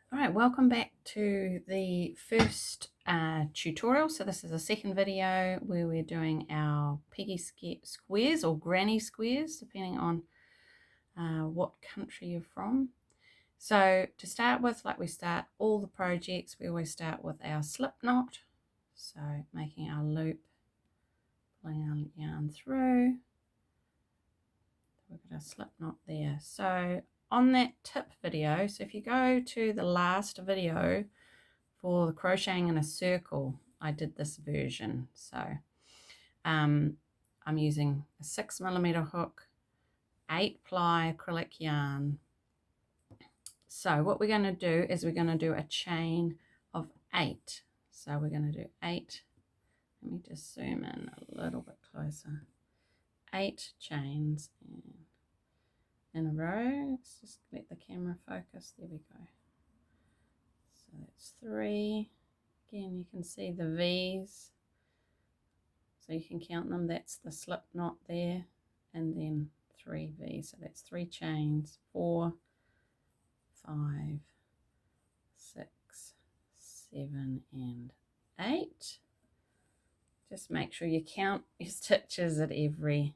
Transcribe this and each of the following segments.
All right, welcome back to the first tutorial. So this is a second video where we're doing our piggy squares or granny squares, depending on what country you're from. So to start with, like we start all the projects, we always start with our slip knot. So making our loop, pulling our yarn through. We've got our slip knot there. So on that tip video, so if you go to the last video for the crocheting in a circle, I did this version. So I'm using a 6mm hook, 8-ply acrylic yarn. So what we're going to do is we're going to do a chain of 8. So we're going to do 8. Let me just zoom in a little bit closer. 8 chains in a row. Let's just let the camera focus. There we go. So that's 3. Again, you can see the V's. So you can count them. That's the slip knot there. And then 3 V's. So that's 3 chains. 4, 5, 6, 7, and 8. Just make sure you count your stitches at every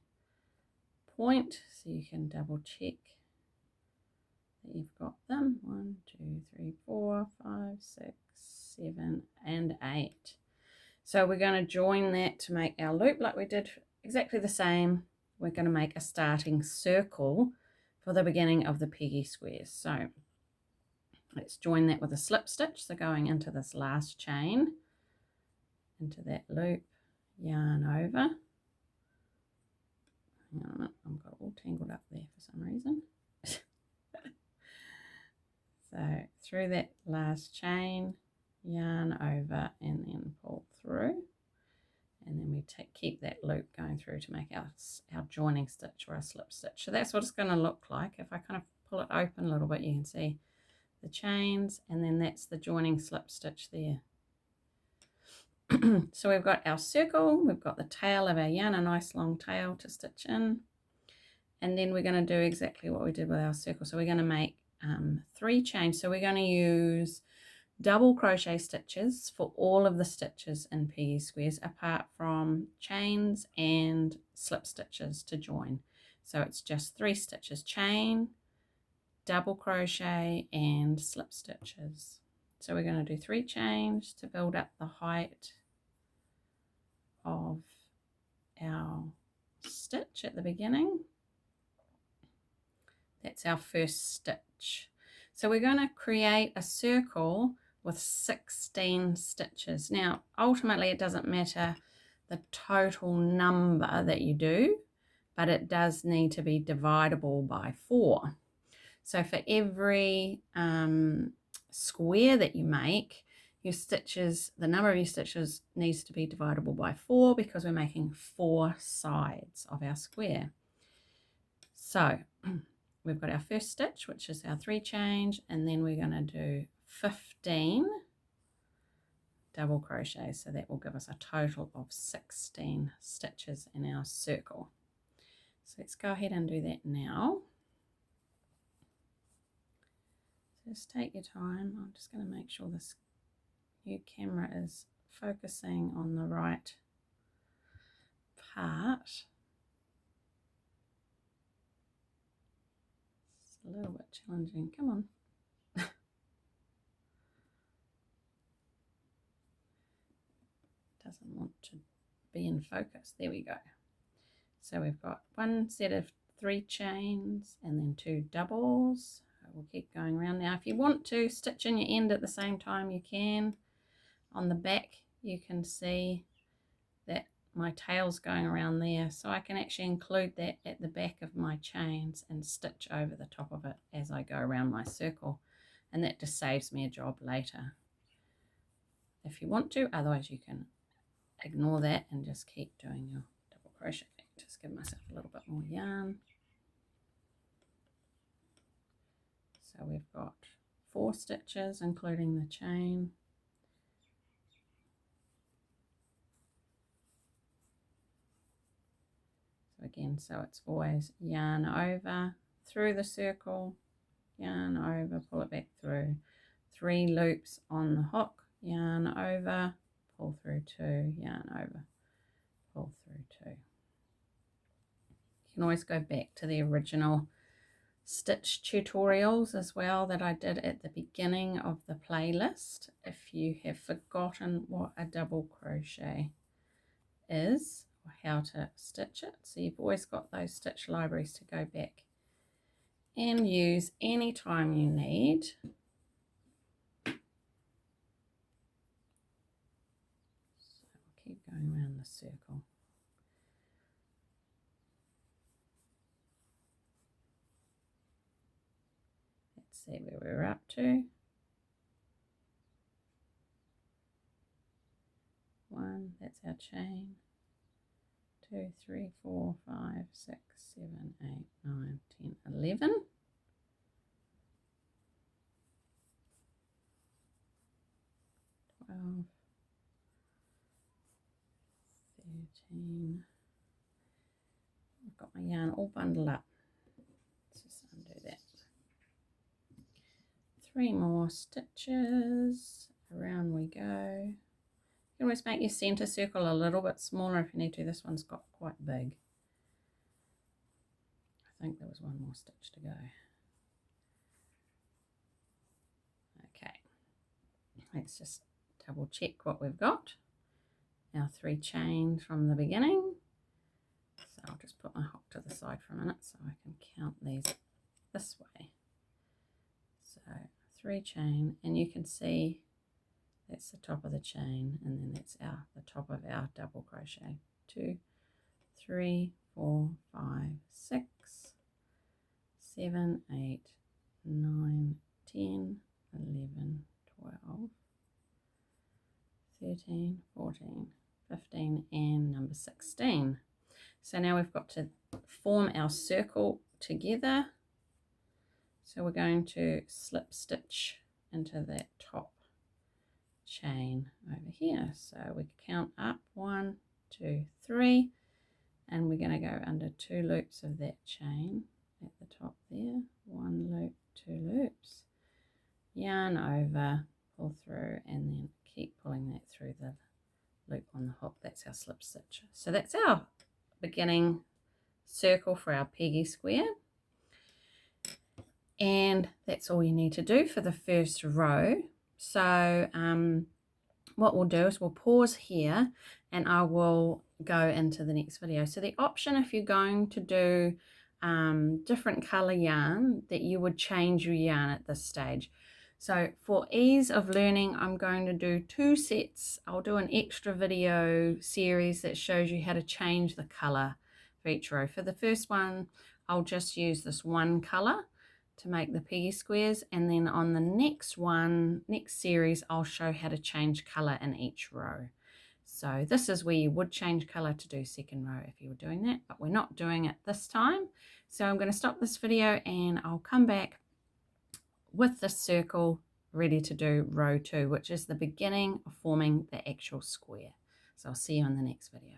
point so you can double check that you've got them. 1, 2, 3, 4, 5, 6, 7, and 8. So we're going to join that to make our loop like we did exactly the same. We're going to make a starting circle for the beginning of the piggy squares. So let's join that with a slip stitch. So going into this last chain, into that loop, yarn over. Hang on a minute, I've got all tangled up there for some reason. So through that last chain, yarn over and then pull through. And then we keep that loop going through to make our joining stitch or a slip stitch. So that's what it's going to look like. If I kind of pull it open a little bit, you can see the chains, and then that's the joining slip stitch there. So we've got our circle, we've got the tail of our yarn, a nice long tail to stitch in. And then we're going to do exactly what we did with our circle. So we're going to make 3 chains. So we're going to use double crochet stitches for all of the stitches in piggy squares apart from chains and slip stitches to join. So it's just 3 stitches, chain, double crochet, and slip stitches. So we're going to do 3 chains to build up the height of our stitch at the beginning. That's our first stitch. So we're going to create a circle with 16 stitches. Now, ultimately, it doesn't matter the total number that you do, but it does need to be dividable by 4. So for every square that you make, your stitches, the number of your stitches needs to be divisible by 4 because we're making 4 sides of our square. So we've got our first stitch, which is our 3 chains, and then we're going to do 15 double crochets. So that will give us a total of 16 stitches in our circle. So let's go ahead and do that now. Just take your time. I'm just going to make sure this new camera is focusing on the right part. It's a little bit challenging. Come on. Doesn't want to be in focus. There we go. So we've got 1 set of 3 chains and then 2 doubles. We'll keep going around. Now if you want to stitch in your end at the same time, you can. On the back you can see that my tail's going around there, so I can actually include that at the back of my chains and stitch over the top of it as I go around my circle, and that just saves me a job later if you want to. Otherwise you can ignore that and just keep doing your double crochet. Just give myself a little bit more yarn. So we've got 4 stitches including the chain. So again, so it's always yarn over, through the circle, yarn over, pull it back through, 3 loops on the hook, yarn over, pull through 2, yarn over, pull through 2. You can always go back to the original stitch tutorials as well that I did at the beginning of the playlist if you have forgotten what a double crochet is or how to stitch it. So you've always got those stitch libraries to go back and use anytime you need. So we'll keep going around the circle. Let's see where we're up to. 1, that's our chain. 2, 3, 4, 5, 6, 7, 8, 9, 10, 11. 12, 13. I've got my yarn all bundled up. Let's just undo that. 3 more stitches. Around we go. You can always make your center circle a little bit smaller if you need to. This one's got quite big. I think there was 1 more stitch to go. Okay, let's just double check what we've got. Our 3 chains from the beginning. So I'll just put my hook to the side for a minute so I can count these this way. So 3 chain, and you can see that's the top of the chain, and then that's the top of our double crochet. 2, 3, 4, 5, 6, 7, 8, 9, 10, 11, 12, 13, 14, 15, and number 16. So now we've got to form our circle together. So we're going to slip stitch into that top chain over here. So we count up 1, 2, 3, and we're going to go under 2 loops of that chain at the top there. 1 loop, 2 loops, yarn over, pull through, and then keep pulling that through the loop on the hook. That's our slip stitch. So that's our beginning circle for our peggy square, and that's all you need to do for the first row. So what we'll do is we'll pause here and I will go into the next video. So the option, if you're going to do different color yarn, that you would change your yarn at this stage. So for ease of learning, I'm going to do 2 sets. I'll do an extra video series that shows you how to change the color for each row. For the first one, I'll just use this 1 color to make the peggy squares, and then on the next series, I'll show how to change color in each row. So this is where you would change color to do second row if you were doing that, but we're not doing it this time. So I'm going to stop this video and I'll come back with this circle ready to do row 2, which is the beginning of forming the actual square. So I'll see you in the next video.